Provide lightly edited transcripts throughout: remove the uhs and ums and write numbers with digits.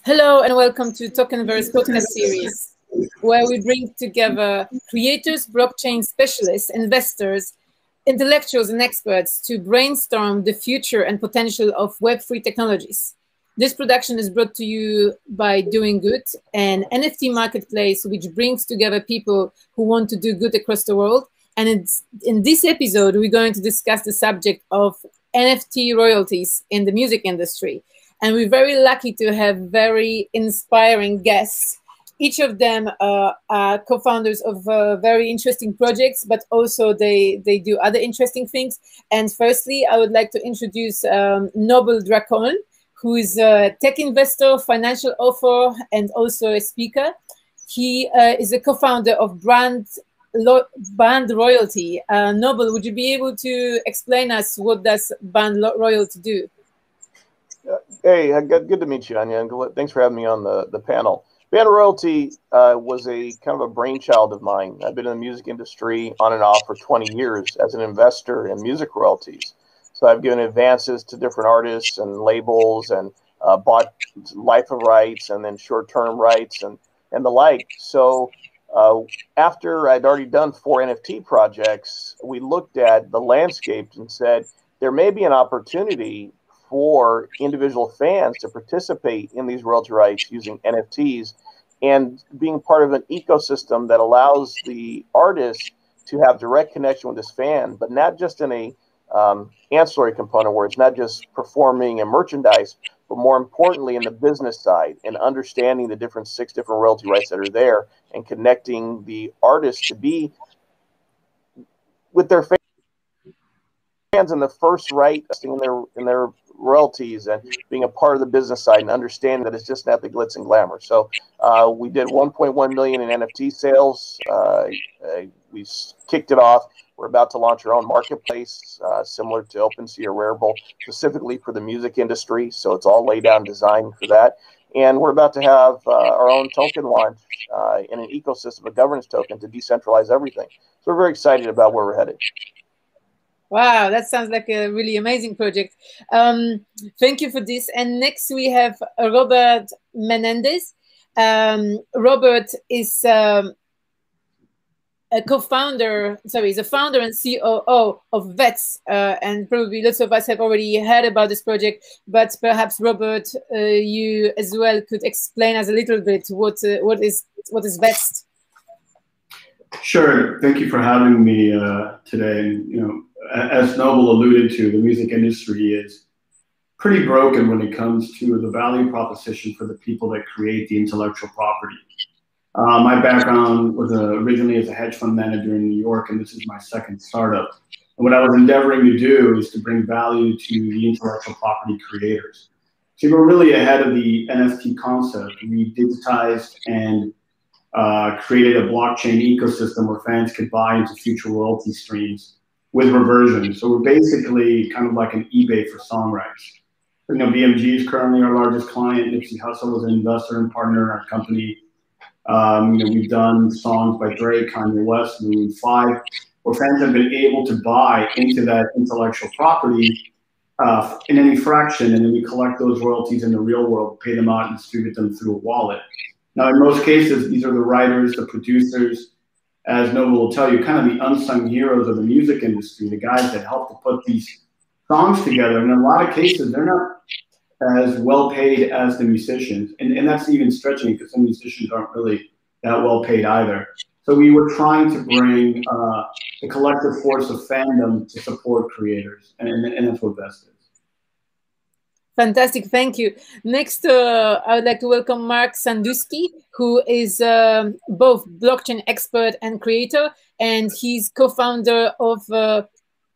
Hello and welcome to Tokenverse podcast series, where we bring together creators, blockchain specialists, investors, intellectuals, and experts to brainstorm the future and potential of Web3 technologies. This production is brought to you by DoinGud, an NFT marketplace which brings together people who want to do good across the world. And in this episode, we're going to discuss the subject of NFT royalties in the music industry. And we're very lucky to have very inspiring guests. Each of them are co-founders of very interesting projects, but also they do other interesting things. And firstly, I would like to introduce Noble Dracon, who is a tech investor, financial author, and also a speaker. He is a co-founder of Band Royalty. Noble, would you be able to explain us what does Band Royalty do? Hey, good to meet you, Anya, and thanks for having me on the panel. Band Royalty was a kind of a brainchild of mine. I've been in the music industry on and off for 20 years as an investor in music royalties. So I've given advances to different artists and labels and bought life of rights and then short-term rights and the like. So after I'd already done 4 NFT projects, we looked at the landscape and said, there may be an opportunity for individual fans to participate in these royalty rights using NFTs and being part of an ecosystem that allows the artist to have direct connection with this fan, but not just in a ancillary component where it's not just performing and merchandise, but more importantly in the business side and understanding the 6 different royalty rights that are there and connecting the artist to be with their fans in the first right in their royalties and being a part of the business side and understanding that it's just not the glitz and glamour. So we did 1.1 million in NFT sales. We kicked it off. We're about to launch our own marketplace similar to OpenSea or Rarible, specifically for the music industry. So it's all laid out and designed for that. And we're about to have our own token launch in an ecosystem, a governance token to decentralize everything. So we're very excited about where we're headed. Wow, that sounds like a really amazing project. Thank you for this. And next we have Robert Menendez. Robert is a co-founder, he's a founder and COO of VETS. And probably lots of us have already heard about this project, but perhaps Robert, you as well could explain us a little bit what is VETS? Sure. Thank you for having me today. As Noble alluded to, the music industry is pretty broken when it comes to the value proposition for the people that create the intellectual property. My background was originally as a hedge fund manager in New York, and this is my second startup. And what I was endeavoring to do is to bring value to the intellectual property creators. So we're really ahead of the NFT concept. We digitized and created a blockchain ecosystem where fans could buy into future royalty streams with reversion. So we're basically kind of like an eBay for song rights. BMG is currently our largest client. Nipsey Hussle is an investor and partner in our company. We've done songs by Drake, Kanye West, Maroon 5, where fans have been able to buy into that intellectual property in any fraction, and then we collect those royalties in the real world, pay them out, and distribute them through a wallet. Now, in most cases, these are the writers, the producers, as Noble will tell you, kind of the unsung heroes of the music industry, the guys that help to put these songs together. And in a lot of cases, they're not as well paid as the musicians. And that's even stretching because some musicians aren't really that well paid either. So we were trying to bring the collective force of fandom to support creators. And that's what VETS is. Fantastic, thank you. Next, I would like to welcome Mark Sandusky, who is both blockchain expert and creator, and he's co-founder of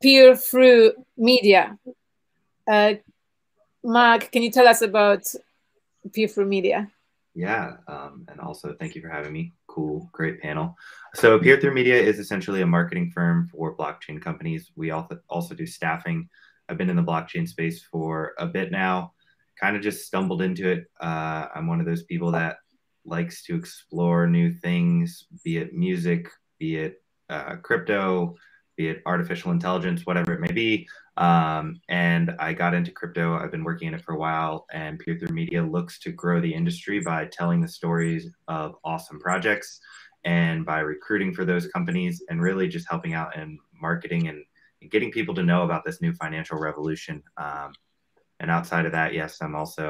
Peer Through Media. Mark, can you tell us about Peer Through Media? Yeah, and also thank you for having me. Cool, great panel. So Peer Through Media is essentially a marketing firm for blockchain companies. We also do staffing. I've been in the blockchain space for a bit now, kind of just stumbled into it. I'm one of those people that likes to explore new things, be it music, be it crypto, be be it artificial intelligence, whatever it may be. And I got into crypto. I've been working in it for a while, and Peer Through Media looks to grow the industry by telling the stories of awesome projects and by recruiting for those companies and really just helping out in marketing and getting people to know about this new financial revolution. And outside of that, yes, I'm also,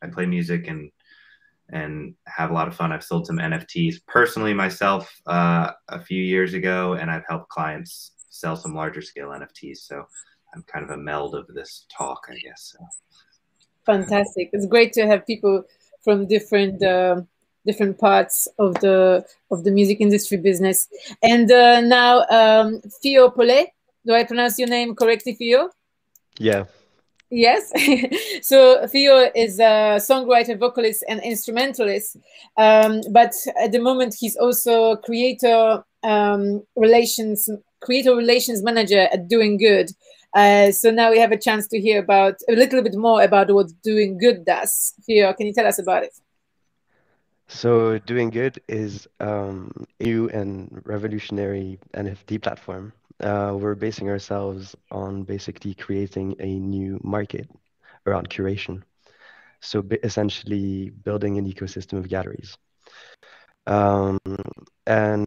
I play music and have a lot of fun. I've sold some NFTs personally myself a few years ago, and I've helped clients sell some larger scale NFTs. So I'm kind of a meld of this talk, I guess. So. Fantastic. It's great to have people from different different parts of the music industry business. And now Fio Paulet, do I pronounce your name correctly, Fio? Yeah. Yes. So Theo is a songwriter, vocalist, and instrumentalist. But at the moment, he's also creator relations manager at DoinGud. So now we have a chance to hear about a little bit more about what DoinGud does. Theo, can you tell us about it? So DoinGud is a new and revolutionary NFT platform. We're basing ourselves on basically creating a new market around curation. So essentially building an ecosystem of galleries. And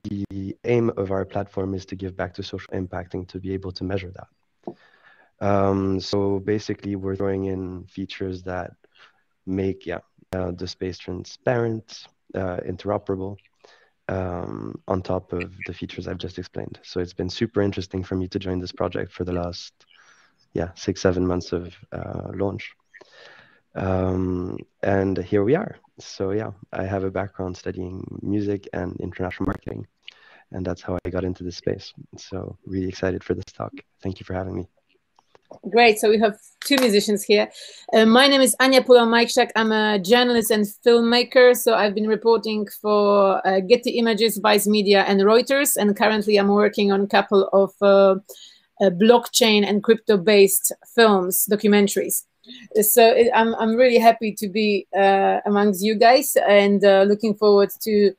the aim of our platform is to give back to social impact and to be able to measure that. So basically we're throwing in features that make the space transparent, interoperable, on top of the features I've just explained. So it's been super interesting for me to join this project for the last 6-7 months of launch. And here we are. So yeah, I have a background studying music and international marketing, and that's how I got into this space. So really excited for this talk. Thank you for having me. Great. So we have two musicians here. My name is Anya Pulo-Majchak. I'm a journalist and filmmaker. So I've been reporting for Getty Images, Vice Media, and Reuters. And currently I'm working on a couple of blockchain and crypto-based films, documentaries. So I'm really happy to be amongst you guys, and looking forward to,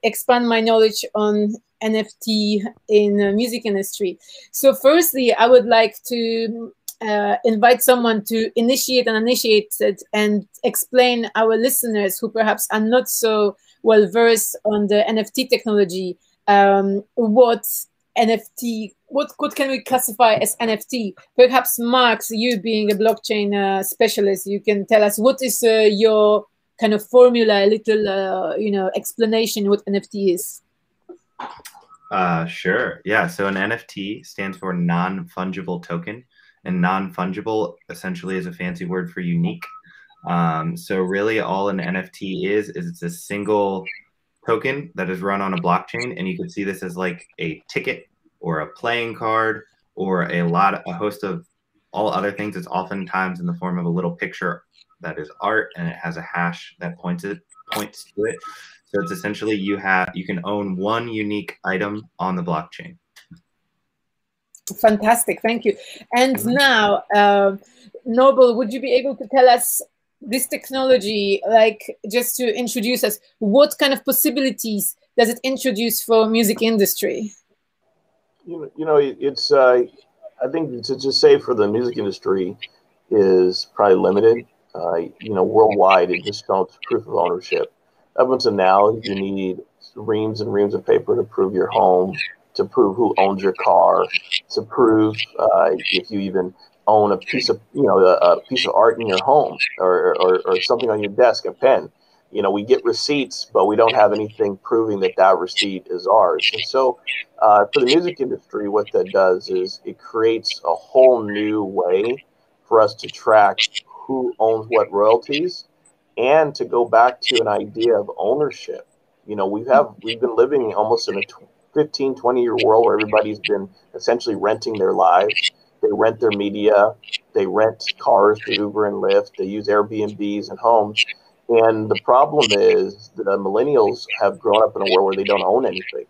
expand my knowledge on NFT in the music industry. So firstly, I would like to invite someone to initiate it and explain our listeners who perhaps are not so well versed on the NFT technology, what can we classify as NFT? Perhaps Max, you being a blockchain specialist, you can tell us what is your kind of formula, a little explanation what NFT is. Sure. Yeah. So an NFT stands for non-fungible token, and non-fungible essentially is a fancy word for unique. So really all an NFT is it's a single token that is run on a blockchain, and you can see this as like a ticket or a playing card or a host of all other things. It's oftentimes in the form of a little picture that is art, and it has a hash that points to it. So it's essentially you can own one unique item on the blockchain. Fantastic, thank you. And now, Noble, would you be able to tell us this technology, like just to introduce us, what kind of possibilities does it introduce for music industry? It's I think to just say for the music industry is probably limited. Worldwide, it just counts proof of ownership. Up until now, you need reams and reams of paper to prove your home, to prove who owns your car, to prove if you even own a piece of art in your home or something on your desk, a pen. We get receipts, but we don't have anything proving that receipt is ours. And so for the music industry, what that does is it creates a whole new way for us to track who owns what royalties, and to go back to an idea of ownership. We've been living almost in a 15, 20-year world where everybody's been essentially renting their lives. They rent their media, they rent cars to Uber and Lyft, they use Airbnbs and homes. And the problem is that the millennials have grown up in a world where they don't own anything.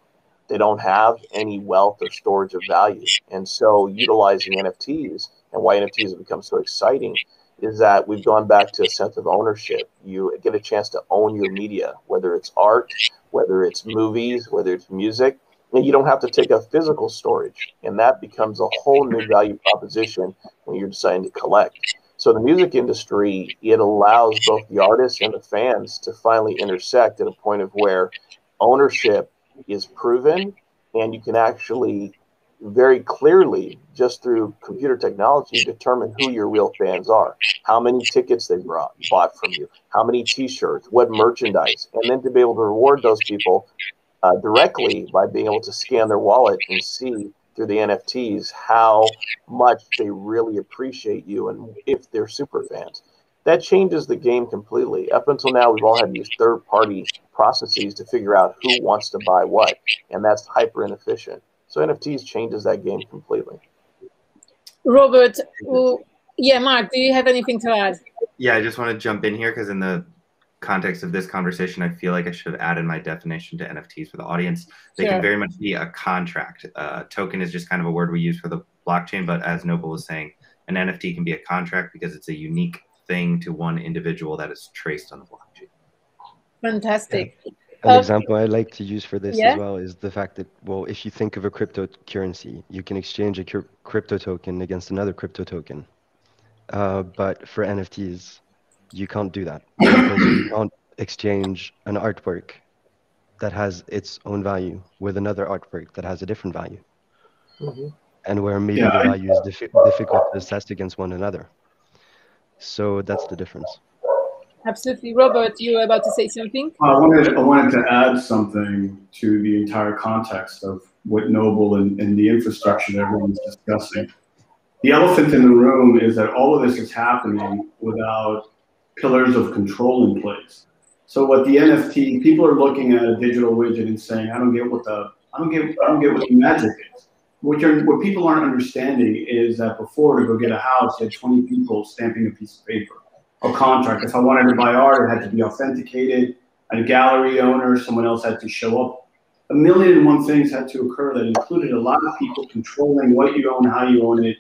They don't have any wealth or storage of value. And so utilizing NFTs, and why NFTs have become so exciting, is that we've gone back to a sense of ownership. You get a chance to own your media, whether it's art, whether it's movies, whether it's music. and you don't have to take a physical storage. And that becomes a whole new value proposition when you're deciding to collect. So the music industry, it allows both the artists and the fans to finally intersect at a point of where ownership is proven, and you can actually very clearly, just through computer technology, determine who your real fans are, how many tickets they bought from you, how many t-shirts, what merchandise, and then to be able to reward those people directly by being able to scan their wallet and see through the NFTs how much they really appreciate you and if they're super fans. That changes the game completely. Up until now, we've all had to use third-party processes to figure out who wants to buy what, and that's hyper inefficient. So NFTs changes that game completely. Robert, yeah, Mark, do you have anything to add? Yeah, I just want to jump in here because in the context of this conversation, I feel like I should have added my definition to NFTs for the audience. They can very much be a contract. Token is just kind of a word we use for the blockchain, but as Noble was saying, an NFT can be a contract because it's a unique thing to one individual that is traced on the blockchain. Fantastic. Yeah. An example I like to use for this as well is the fact that, well, if you think of a cryptocurrency, you can exchange a crypto token against another crypto token. But for NFTs, you can't do that because you can't exchange an artwork that has its own value with another artwork that has a different value. And where maybe the value is difficult to assess against one another. So that's the difference. Absolutely. Robert, you were about to say something? I wanted to add something to the entire context of what Noble and the infrastructure that everyone's discussing. The elephant in the room is that all of this is happening without pillars of control in place. So what the NFT, people are looking at a digital widget and saying, I don't get what the magic is. What people aren't understanding is that before, to go get a house, you had 20 people stamping a piece of paper. A contract. If I wanted to buy art, it had to be authenticated. A gallery owner, someone else had to show up. 1,000,001 things had to occur that included a lot of people controlling what you own, how you own it,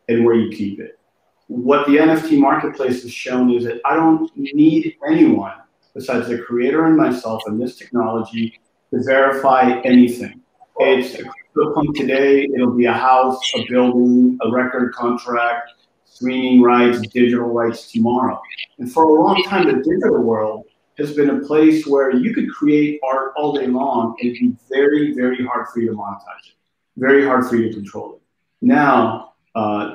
and where you keep it. What the NFT marketplace has shown is that I don't need anyone besides the creator and myself and this technology to verify anything. It's a CryptoPunk today. It'll be a house, a building, a record contract, streaming rights, digital rights tomorrow. And for a long time, the digital world has been a place where you could create art all day long and it'd be very, very hard for you to monetize it, very hard for you to control it. Now,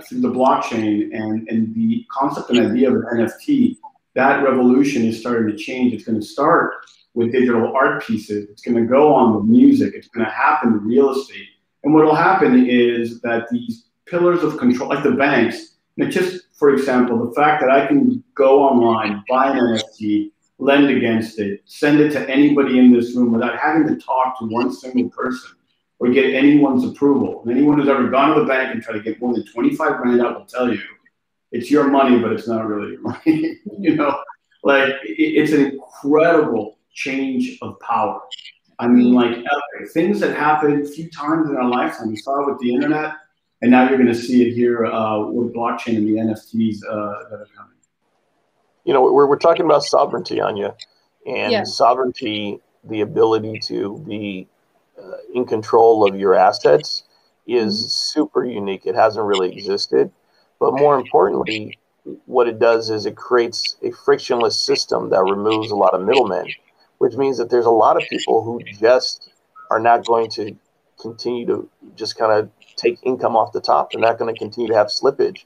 through the blockchain and the concept and idea of an NFT, that revolution is starting to change. It's going to start with digital art pieces. It's going to go on with music. It's going to happen with real estate. And what will happen is that these pillars of control, like the banks, just, for example, the fact that I can go online, buy an NFT, lend against it, send it to anybody in this room without having to talk to one single person or get anyone's approval. And anyone who's ever gone to the bank and tried to get more than 25 grand out will tell you it's your money, but it's not really your money. You know, like it's an incredible change of power. I mean, like things that happened a few times in our lifetime. We saw it with the internet. And now you're going to see it here with blockchain and the NFTs that are coming. You know, we're talking about sovereignty, Anya, and sovereignty, the ability to be in control of your assets is super unique. It hasn't really existed. But more importantly, what it does is it creates a frictionless system that removes a lot of middlemen, which means that there's a lot of people who just are not going to continue to just kind of take income off the top. They're not going to continue to have slippage.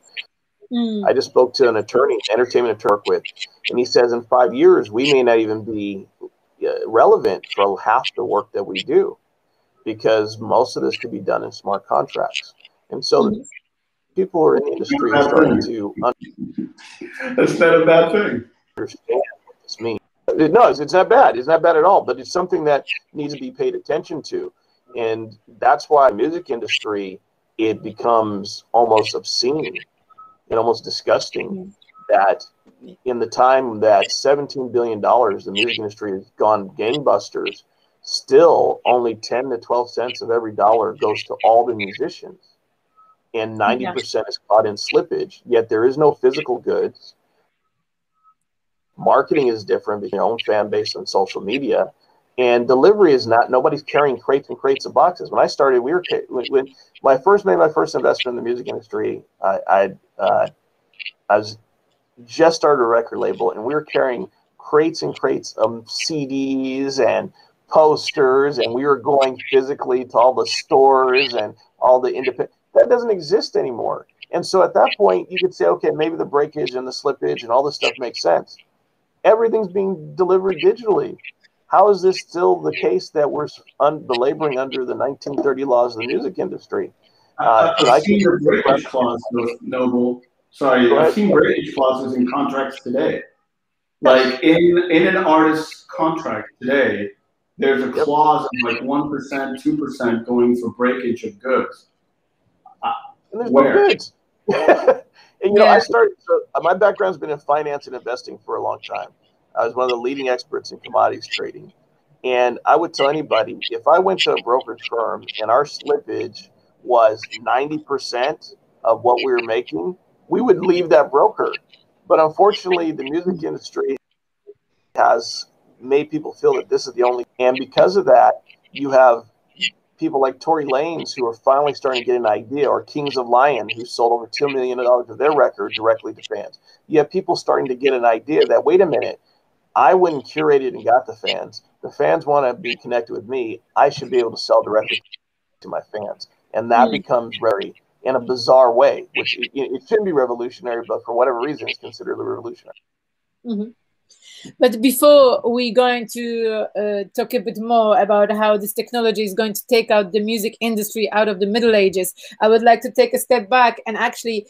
I just spoke to an attorney, entertainment attorney with, and he says in 5 years, we may not even be relevant for half the work that we do because most of this could be done in smart contracts. And so people who are in the industry are starting to That's not a bad thing. Understand what this means. No, it's not bad. It's not bad at all, but it's something that needs to be paid attention to. And that's why music industry, it becomes almost obscene and almost disgusting that in the time that $17 billion, the music industry has gone gangbusters, still only 10 to 12 cents of every dollar goes to all the musicians. And 90% is caught in slippage, yet there is no physical goods. Marketing is different with your own fan base on social media. And delivery is not, nobody's carrying crates and crates of boxes. When I started, when I first made my first investment in the music industry, I was just started a record label, and we were carrying crates and crates of CDs and posters, and we were going physically to all the stores and all the independent. That doesn't exist anymore. And so at that point, you could say, okay, maybe the breakage and the slippage and all this stuff makes sense. Everything's being delivered digitally. How is this still the case that we're belaboring under the 1930 laws of the music industry? I've seen your breakage clause, Noble. Sorry, I've seen breakage clauses in contracts today. Like in an artist's contract today, there's a clause of like 1%, 2% going for breakage of goods. And there's no goods. And, you know, I started, so my background's been in finance and investing for a long time. I was one of the leading experts in commodities trading. And I would tell anybody, if I went to a brokerage firm and our slippage was 90% of what we were making, we would leave that broker. But unfortunately, the music industry has made people feel that this is the only, and because of that, you have people like Tory Lanez who are finally starting to get an idea, or Kings of Lion, who sold over $2 million of their record directly to fans. You have people starting to get an idea that, wait a minute, I went and curated and got the fans. The fans want to be connected with me. I should be able to sell directly to my fans. And that becomes very, in a bizarre way, which it shouldn't be revolutionary, but for whatever reason, it's considered revolutionary. Mm-hmm. But before we're going to talk a bit more about how this technology is going to take out the music industry out of the Middle Ages, I would like to take a step back and actually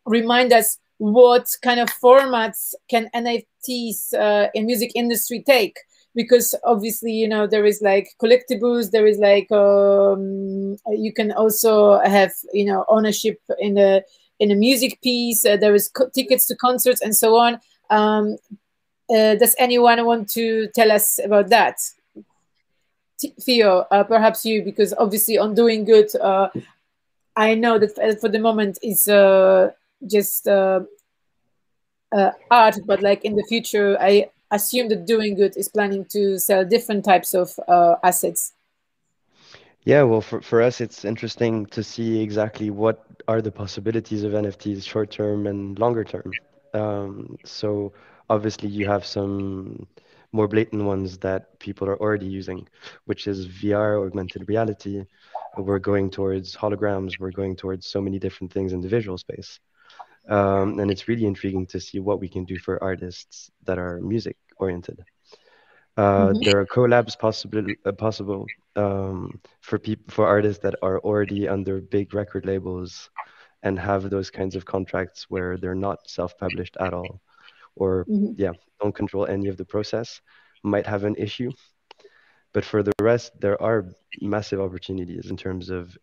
remind us what kind of formats can NFTs in music industry take. Because obviously, you know, there is like collectibles, there is like you can also have, you know, ownership in a music piece. There is tickets to concerts and so on. Does anyone want to tell us about that? Theo, perhaps you, because obviously on DoinGud, I know that for the moment it's just art, but like in the future, I assume that DoinGud is planning to sell different types of assets. Yeah, well, for us, it's interesting to see exactly what are the possibilities of NFTs short term and longer term. So obviously you have some more blatant ones that people are already using, which is VR, augmented reality. We're going towards holograms. We're going towards so many different things in the visual space. And it's really intriguing to see what we can do for artists that are music oriented. There are collabs possible for artists that are already under big record labels and have those kinds of contracts where they're not self-published at all, or don't control any of the process, might have an issue. But for the rest, there are massive opportunities in terms of,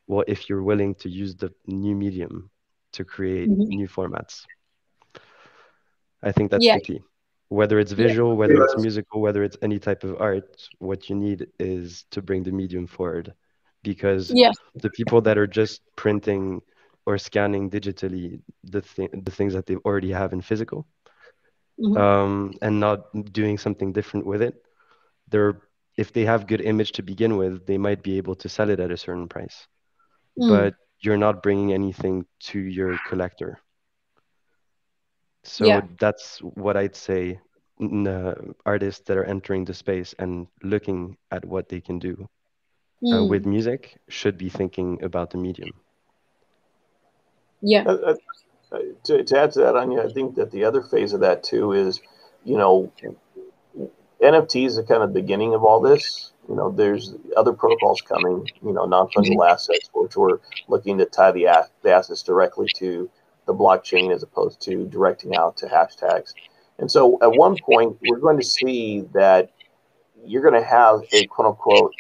well, if you're willing to use the new medium to create new formats. I think that's the key. Whether it's visual, whether it's musical, whether it's any type of art, what you need is to bring the medium forward. Because the people that are just printing or scanning digitally the things that they already have in physical, and not doing something different with it, if they have good image to begin with, they might be able to sell it at a certain price. But you're not bringing anything to your collector. So that's what I'd say. Artists that are entering the space and looking at what they can do with music should be thinking about the medium. Yeah. To add to that, Anya, I think that the other phase of that too is, you know, NFTs are kind of the beginning of all this. You know, there's other protocols coming, you know, non-fungible assets, which we're looking to tie the assets directly to the blockchain as opposed to directing out to hashtags. And so at one point, we're going to see that you're going to have a quote-unquote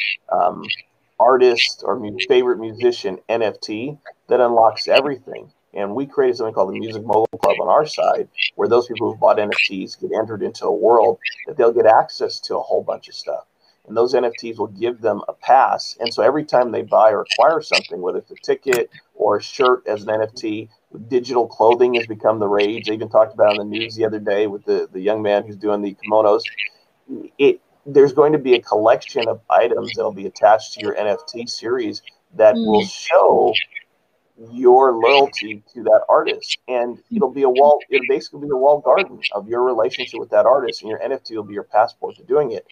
artist or favorite musician NFT that unlocks everything. And we created something called the Music Mogul Club on our side, where those people who bought NFTs get entered into a world that they'll get access to a whole bunch of stuff. And those NFTs will give them a pass. And so every time they buy or acquire something, whether it's a ticket or a shirt as an NFT, digital clothing has become the rage. They even talked about it on the news the other day with the young man who's doing the kimonos. there's going to be a collection of items that'll be attached to your NFT series that will show your loyalty to that artist, and it'll basically be a walled garden of your relationship with that artist, and your NFT will be your passport to doing it.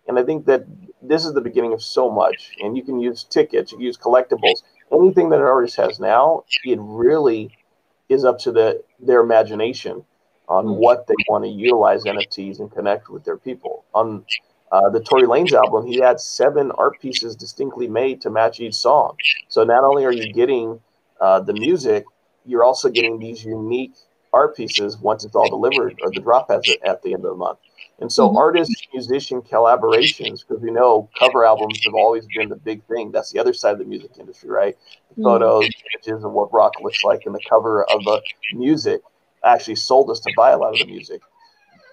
And I think that this is the beginning of so much. And you can use tickets, you can use collectibles, anything that an artist has now. It really is up to their imagination on what they want to utilize NFTs and connect with their people. On the Tory Lanez album, he had 7 art pieces distinctly made to match each song. So not only are you getting the music, you're also getting these unique art pieces once it's all delivered, or the drop at the end of the month. And so artist-musician collaborations, because we know cover albums have always been the big thing. That's the other side of the music industry, right? The photos, images of what rock looks like, and the cover of the music actually sold us to buy a lot of the music.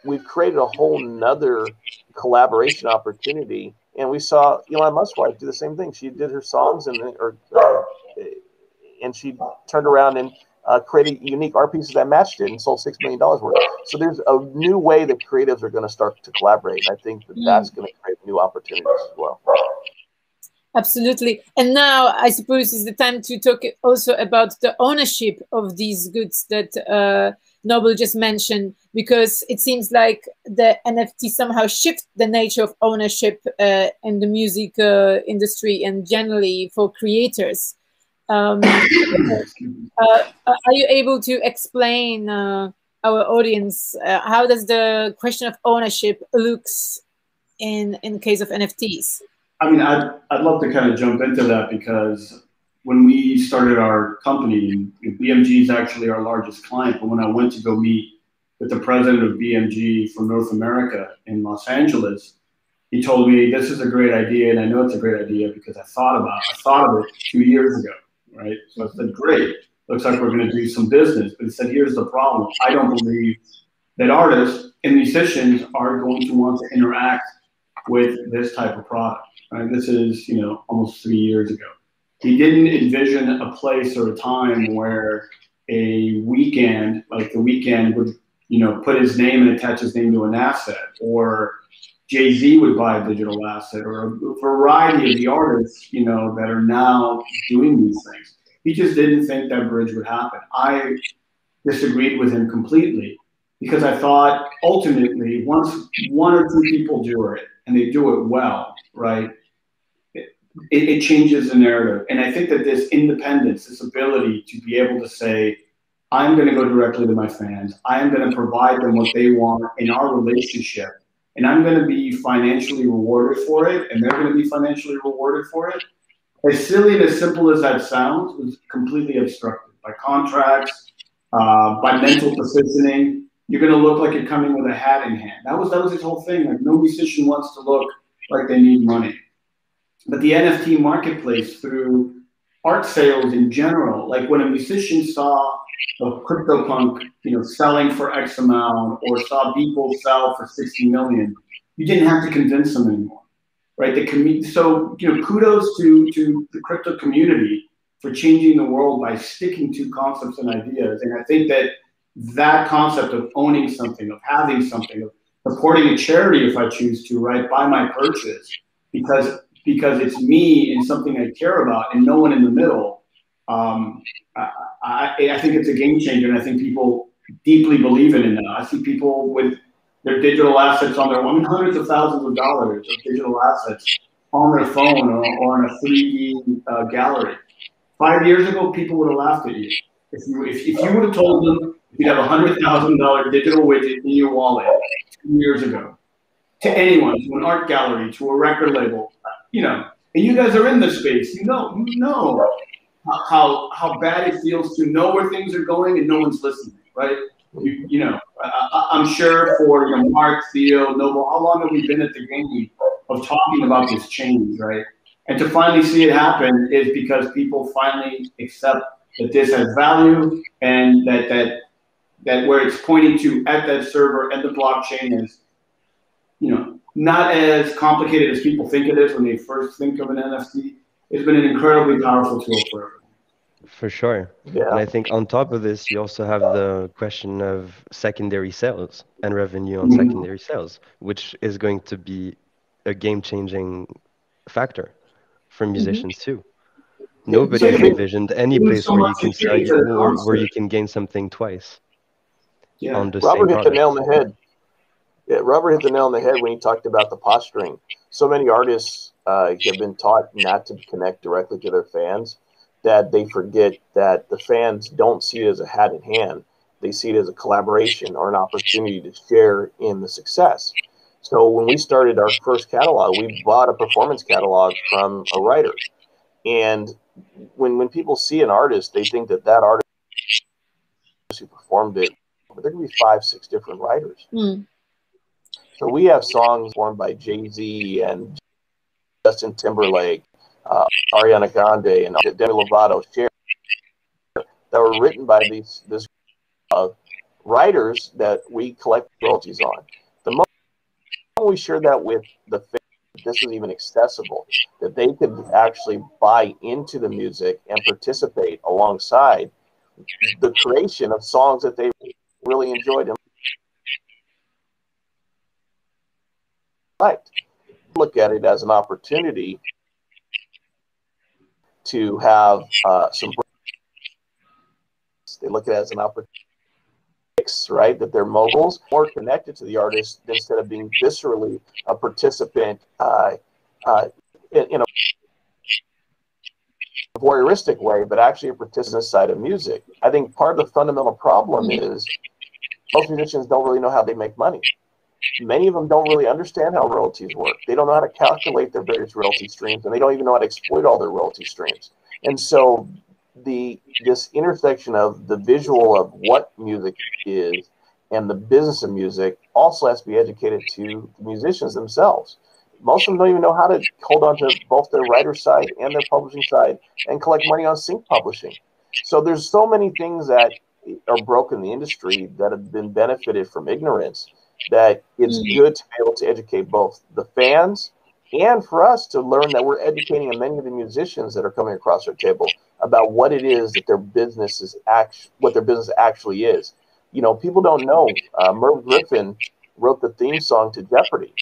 We've created a whole nother collaboration opportunity, and we saw Elon Musk's wife do the same thing. She did her songs, and she turned around and created unique art pieces that matched it and sold $6 million worth. So there's a new way that creatives are going to start to collaborate. And I think that that's going to create new opportunities as well. Absolutely. And now I suppose is the time to talk also about the ownership of these goods that Noble just mentioned, because it seems like the NFT somehow shift the nature of ownership in the music industry and generally for creators. Are you able to explain our audience how does the question of ownership looks in the case of NFTs? I mean, I'd love to kind of jump into that, because when we started our company, BMG is actually our largest client. But when I went to go meet with the president of BMG for North America in Los Angeles, he told me, this is a great idea. And I know it's a great idea because I thought of it 2 years ago. Right. So I said, great. Looks like we're going to do some business. But he said, here's the problem. I don't believe that artists and musicians are going to want to interact with this type of product. Right? This is, almost 3 years ago. He didn't envision a place or a time where a weekend, like the weekend, would, put his name and attach his name to an asset, or Jay-Z would buy a digital asset, or a variety of the artists, that are now doing these things. He just didn't think that bridge would happen. I disagreed with him completely, because I thought ultimately once 1 or 2 people do it and they do it well, right, it changes the narrative. And I think that this independence, this ability to be able to say, I'm going to go directly to my fans, I am going to provide them what they want in our relationship, and I'm going to be financially rewarded for it, and they're going to be financially rewarded for it. As silly and as simple as that sounds, was completely obstructed by contracts, by mental positioning. You're going to look like you're coming with a hat in hand. That was his whole thing. Like, no musician wants to look like they need money. But the NFT marketplace, through art sales in general, like when a musician saw a CryptoPunk, selling for X amount, or saw people sell for 60 million, you didn't have to convince them anymore, right? So, kudos to the crypto community for changing the world by sticking to concepts and ideas. And I think that concept of owning something, of having something, of supporting a charity if I choose to, right, by my purchase, because it's me and something I care about and no one in the middle. I think it's a game changer, and I think people deeply believe in it now. I see people with their digital assets on their hundreds of thousands of dollars of digital assets on their phone or on a 3D gallery. 5 years ago, people would have laughed at you. If you would have told them you'd have a $100,000 digital widget in your wallet 2 years ago, to anyone, to an art gallery, to a record label, and you guys are in this space, you know how bad it feels to know where things are going and no one's listening, right? I'm sure for Mark, Theo, Noble, how long have we been at the game of talking about this change, right? And to finally see it happen is because people finally accept that this has value, and that where it's pointing to at that server and the blockchain is, not as complicated as people think it is when they first think of an NFT. It's been an incredibly powerful tool for everyone. For sure. Yeah. And I think on top of this, you also have the question of secondary sales and revenue on secondary sales, which is going to be a game-changing factor for musicians too. Yeah, Nobody so envisioned any even place so where you much can to change at a where you concert. can gain something twice Yeah. on the Robert same hit the product. nail on the head. Yeah, Robert hit the nail on the head when he talked about the posturing. So many artists have been taught not to connect directly to their fans that they forget that the fans don't see it as a hat in hand. They see it as a collaboration or an opportunity to share in the success. So when we started our first catalog, we bought a performance catalog from a writer. And when people see an artist, they think that that artist who performed it, but there could be 5, 6 different writers. Mm. So we have songs formed by Jay-Z and Justin Timberlake, Ariana Grande, and Demi Lovato, Cher, that were written by this writers that we collect royalties on. The moment we shared that with the fans, this was even accessible, that they could actually buy into the music and participate alongside the creation of songs that they really enjoyed and liked. Look at it as an opportunity to have some. They look at it as an opportunity, right? That they're moguls, more connected to the artist instead of being viscerally a participant in a voyeuristic way, but actually a participant side of music. I think part of the fundamental problem is most musicians don't really know how they make money. Many of them don't really understand how royalties work. They don't know how to calculate their various royalty streams, and they don't even know how to exploit all their royalty streams. And so this intersection of the visual of what music is and the business of music also has to be educated to musicians themselves. Most of them don't even know how to hold on to both their writer's side and their publishing side and collect money on sync publishing. So there's so many things that are broken in the industry that have been benefited from ignorance, that it's good to be able to educate both the fans and for us to learn that we're educating many of the musicians that are coming across our table about what it is that their business is what their business actually is. You know, people don't know. Merv Griffin wrote the theme song to Jeopardy,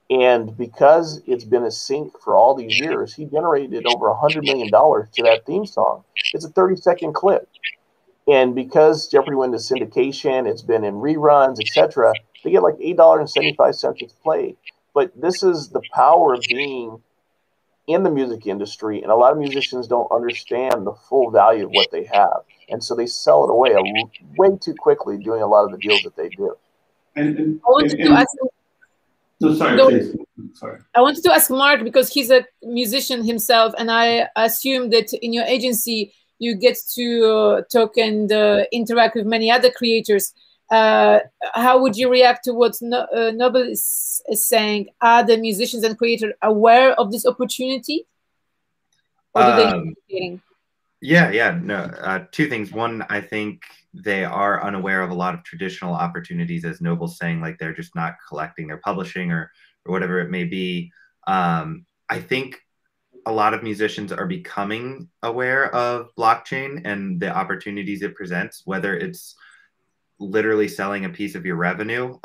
and because it's been a sync for all these years, he generated over $100 million to that theme song. It's a 30-second clip. And because Jeopardy went to syndication, it's been in reruns, etc., they get like $8.75 it's played. But this is the power of being in the music industry, and a lot of musicians don't understand the full value of what they have. And so they sell it away way too quickly doing a lot of the deals that they do. I wanted to ask... No, sorry, please. Sorry. I wanted to ask Mark, because he's a musician himself, and I assume that in your agency you get to talk and interact with many other creators. How would you react to what Noble is saying? Are the musicians and creators aware of this opportunity? Or do they no. Two things. One, I think they are unaware of a lot of traditional opportunities, as Noble's saying, like they're just not collecting their publishing or whatever it may be. I think a lot of musicians are becoming aware of blockchain and the opportunities it presents, whether it's literally selling a piece of your revenue,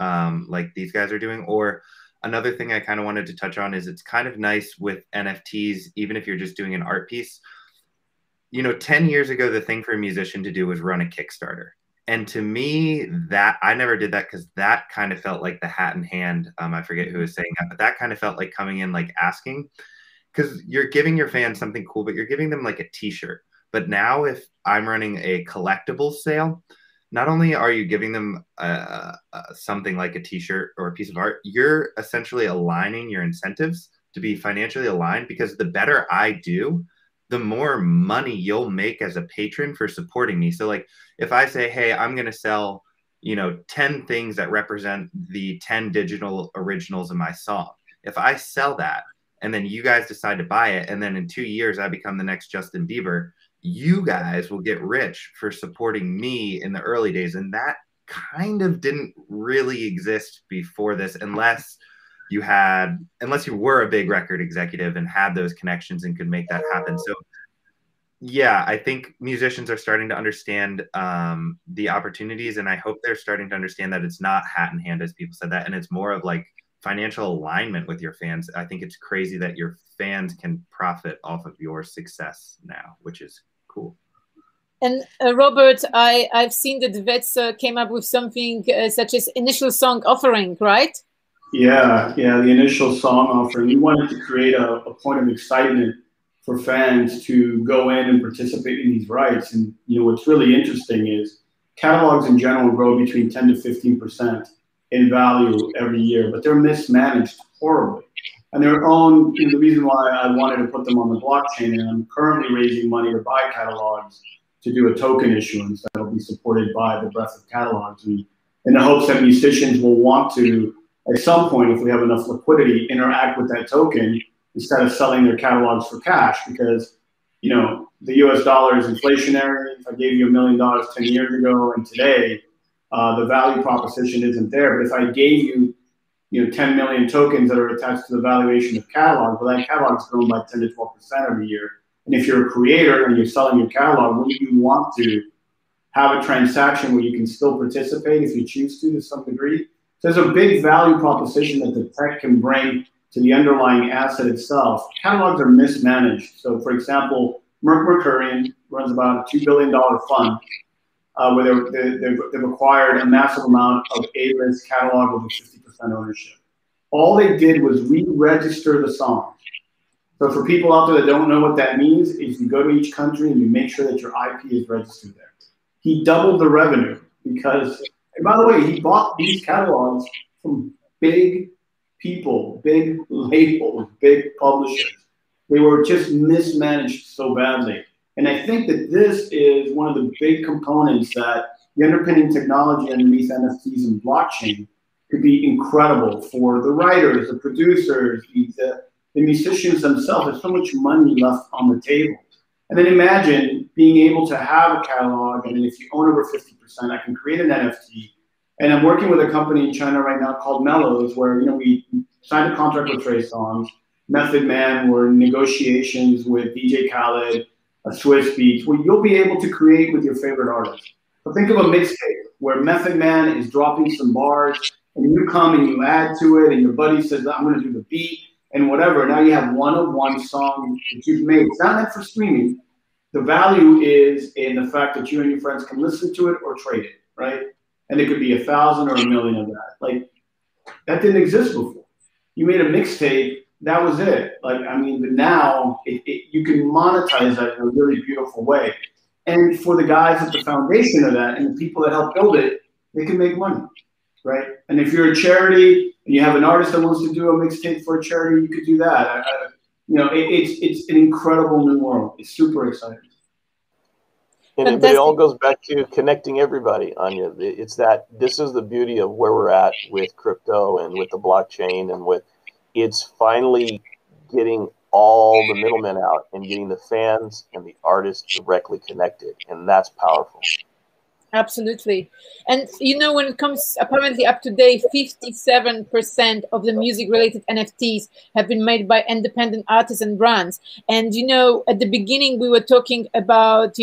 like these guys are doing. Or another thing I kind of wanted to touch on is it's kind of nice with NFTs, even if you're just doing an art piece. You know, 10 years ago, the thing for a musician to do was run a Kickstarter. And to me, that I never did that, because that kind of felt like the hat in hand. I forget who was saying that, but that kind of felt like coming in, like asking, because you're giving your fans something cool, but you're giving them like a t-shirt. But now if I'm running a collectible sale, not only are you giving them something like a t-shirt or a piece of art, you're essentially aligning your incentives to be financially aligned, because the better I do, the more money you'll make as a patron for supporting me. So like if I say, hey, I'm going to sell, 10 things that represent the 10 digital originals of my song. If I sell that and then you guys decide to buy it, and then in 2 years I become the next Justin Bieber, you guys will get rich for supporting me in the early days. And that kind of didn't really exist before this, unless you were a big record executive and had those connections and could make that happen. So yeah, I think musicians are starting to understand the opportunities, and I hope they're starting to understand that it's not hat in hand, as people said that, and it's more of like financial alignment with your fans. I think it's crazy that your fans can profit off of your success now, which is cool. And Robert, I've seen that Vets came up with something such as initial song offering, right? Yeah, the initial song offering. We wanted to create a point of excitement for fans to go in and participate in these rights. And what's really interesting is catalogs in general grow between 10 to 15% in value every year, but they're mismanaged horribly. And their own, the reason why I wanted to put them on the blockchain, and I'm currently raising money to buy catalogs to do a token issuance that will be supported by the breadth of catalogs, and in the hopes that musicians will want to, at some point, if we have enough liquidity, interact with that token instead of selling their catalogs for cash. Because, the US dollar is inflationary. If I gave you $1 million 10 years ago and today, the value proposition isn't there. But if I gave you, 10 million tokens that are attached to the valuation of catalog, well, that catalog's grown by 10 to 12% every year. And if you're a creator and you're selling your catalog, wouldn't you want to have a transaction where you can still participate if you choose to some degree? So there's a big value proposition that the tech can bring to the underlying asset itself. Catalogs are mismanaged. So, for example, Mercurian runs about a $2 billion fund where they've acquired a massive amount of A-list catalog over 50% ownership. All they did was re-register the songs. So for people out there that don't know what that means, is you go to each country and you make sure that your IP is registered there. He doubled the revenue because, and by the way, he bought these catalogs from big people, big labels, big publishers. They were just mismanaged so badly. And I think that this is one of the big components that the underpinning technology underneath NFTs and blockchain could be incredible for the writers, the producers, the musicians themselves. There's so much money left on the table. And then imagine being able to have a catalog, and if you own over 50%, I can create an NFT. And I'm working with a company in China right now called Mellows, where we signed a contract with Trey Songz, Method Man, we're in negotiations with DJ Khaled, Swiss Beats, where you'll be able to create with your favorite artist. So think of a mixtape where Method Man is dropping some bars, and you come and you add to it, and your buddy says, I'm going to do the beat and whatever. Now you have one song that you've made. It's not meant for streaming. The value is in the fact that you and your friends can listen to it or trade it, right? And it could be 1,000 or 1,000,000 of that. Like, that didn't exist before. You made a mixtape, that was it. Like, I mean, but now you can monetize that in a really beautiful way. And for the guys at the foundation of that and the people that help build it, they can make money, right? And if you're a charity and you have an artist that wants to do a mixtape for a charity, you could do that. It's an incredible new world. It's super exciting. And it all goes back to connecting everybody, Anya. It's that this is the beauty of where we're at with crypto and with the blockchain, and with it's finally getting all the middlemen out and getting the fans and the artists directly connected. And that's powerful. Absolutely. And when it comes, apparently up to date, 57% of the music related NFTs have been made by independent artists and brands. And at the beginning we were talking about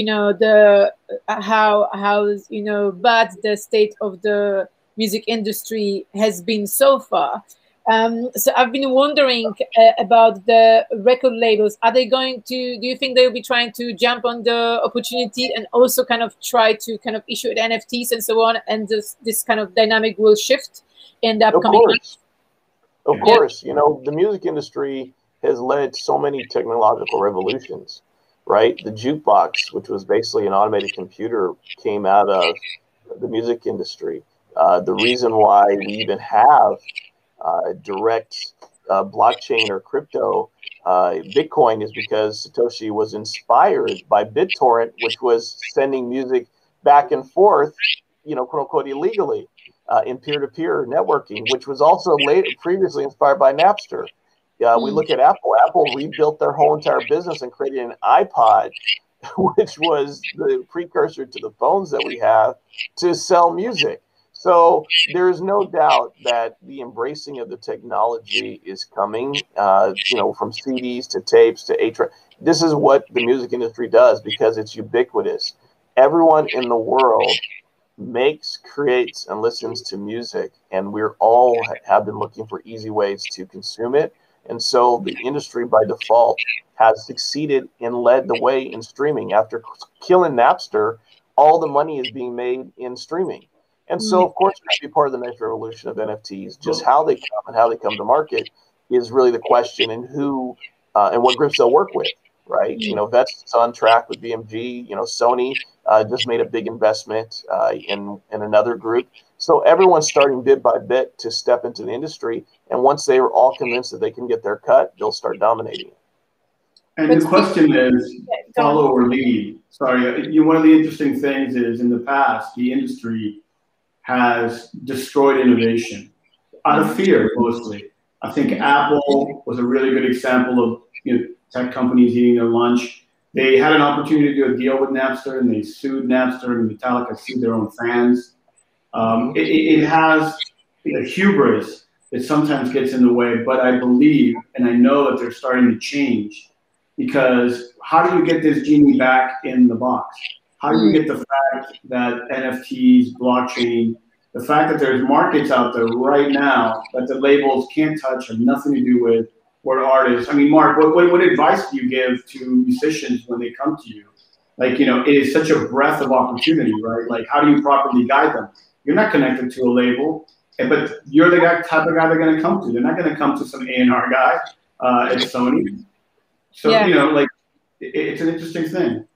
how bad the state of the music industry has been so far. So I've been wondering about the record labels. Are they going to, do you think they'll be trying to jump on the opportunity and also kind of try to kind of issue NFTs and so on, and this kind of dynamic will shift in the upcoming months? Of course. The music industry has led so many technological revolutions, right? The jukebox, which was basically an automated computer, came out of the music industry. The reason why we even have direct blockchain or crypto Bitcoin is because Satoshi was inspired by BitTorrent, which was sending music back and forth, quote unquote, illegally in peer-to-peer networking, which was also previously inspired by Napster. We look at Apple. Apple rebuilt their whole entire business and created an iPod, which was the precursor to the phones that we have, to sell music. So there's no doubt that the embracing of the technology is coming, from CDs to tapes to 8-track. This is what the music industry does because it's ubiquitous. Everyone in the world makes, creates, and listens to music, and we're all have been looking for easy ways to consume it. And so the industry by default has succeeded and led the way in streaming. After killing Napster, all the money is being made in streaming. And so, of course, it's going to be part of the next revolution of NFTs. Just how they come and how they come to market is really the question, and who and what groups they'll work with, right? You know, Vets is on track with BMG. You know, Sony just made a big investment in another group. So everyone's starting bit by bit to step into the industry. And once they are all convinced that they can get their cut, they'll start dominating. And the question is, follow or lead. Sorry, one of the interesting things is in the past, the industry has destroyed innovation out of fear, mostly. I think Apple was a really good example of tech companies eating their lunch. They had an opportunity to do a deal with Napster, and they sued Napster, and Metallica sued their own fans. It has a hubris that sometimes gets in the way, but I believe, and I know that they're starting to change, because how do you get this genie back in the box? How do you get the fact that NFTs, blockchain, the fact that there's markets out there right now that the labels can't touch, have nothing to do with, or artists? I mean, Mark, what advice do you give to musicians when they come to you? Like, it is such a breadth of opportunity, right? Like, how do you properly guide them? You're not connected to a label, but you're the type of guy they're going to come to. They're not going to come to some A&R guy at Sony. So, like, it's an interesting thing.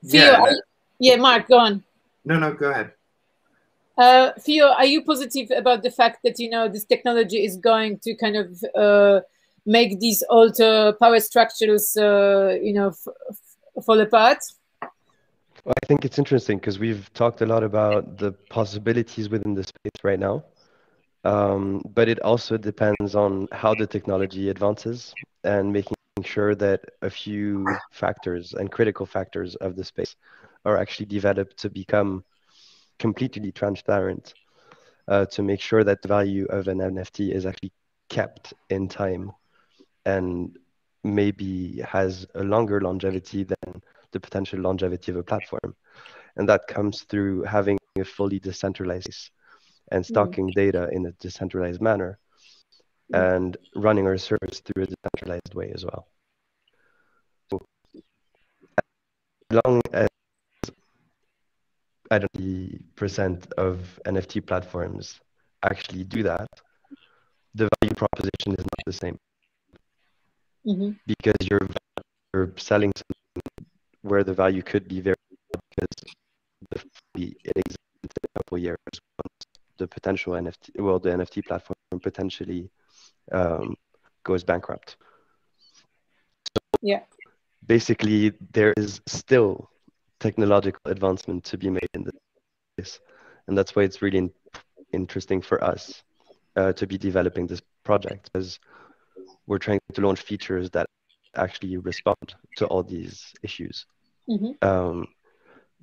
Theo, Mark, go on. No, go ahead. Theo, are you positive about the fact that, this technology is going to kind of make these old power structures, fall apart? Well, I think it's interesting because we've talked a lot about the possibilities within the space right now. But it also depends on how the technology advances and making sure that a few factors and critical factors of the space are actually developed to become completely transparent, to make sure that the value of an NFT is actually kept in time and maybe has a longer longevity than the potential longevity of a platform. And that comes through having a fully decentralized space and stocking data in a decentralized manner and running our service through a decentralized way as well. So as long as 90% of NFT platforms actually do that, the value proposition is not the same. Because you're selling something where the value could be very low because it exists in a couple of years once the potential NFT, the NFT platform potentially goes bankrupt. So basically, there is still technological advancement to be made in this, and that's why it's really interesting for us to be developing this project, because we're trying to launch features that actually respond to all these issues, to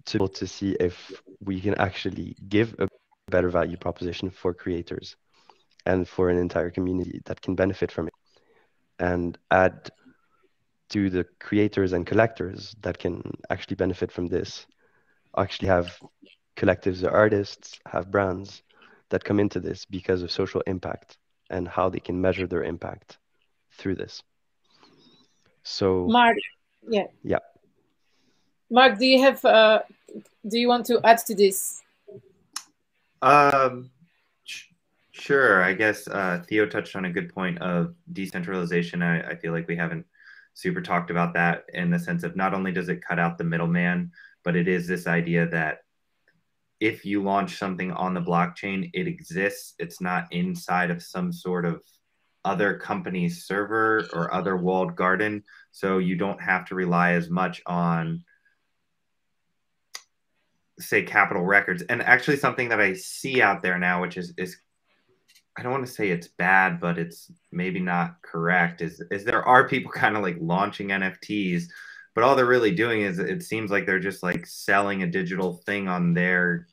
be able to see if we can actually give a better value proposition for creators and for an entire community that can benefit from it, and add to the creators and collectors that can actually benefit from this, actually have collectives of artists, have brands that come into this because of social impact and how they can measure their impact through this. So Mark, Mark, do you want to add to this? Sure. I guess Theo touched on a good point of decentralization. I feel like we haven't super talked about that, in the sense of not only does it cut out the middleman, but it is this idea that if you launch something on the blockchain, it exists. It's not inside of some sort of other company's server or other walled garden. So you don't have to rely as much on, say, Capitol Records. And actually something that I see out there now, which is I don't want to say it's bad, but it's maybe not correct, is there are people kind of like launching NFTs, but all they're really doing is, it seems like they're just like selling a digital thing on their,